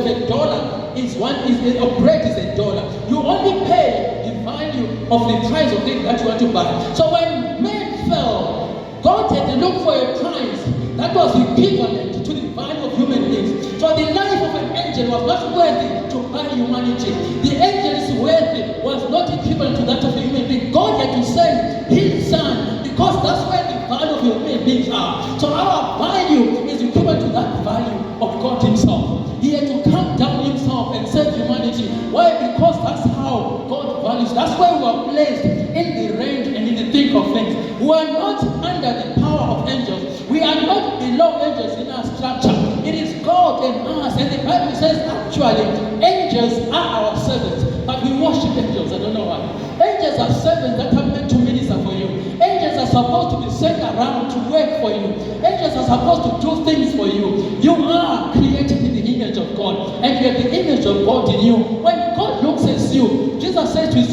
of a dollar is a bread is a dollar. You only pay the value of the price of things that you want to buy. So when men fell, God had to look for a price that was equivalent to the value of human beings. So the life of an angel was not worthy to buy humanity. The angel's worth was not equivalent to that of a human being. God had to send his son because that's where the value of human beings are. So our value is equivalent to that value of God himself. He had to come down himself and save humanity. Why? Because that's how God values. That's why we are placed in the range and in the thick of things. We are not under the power of angels. We are not below angels in our structure. It is God and us. And the Bible says actually angels are our servants. But we worship angels. I don't know why. Angels are servants that are meant to minister for you. Angels are supposed to be sent around to work for you. Angels are supposed to do things for you. You are created in the image of God. And you have the image of God in you. When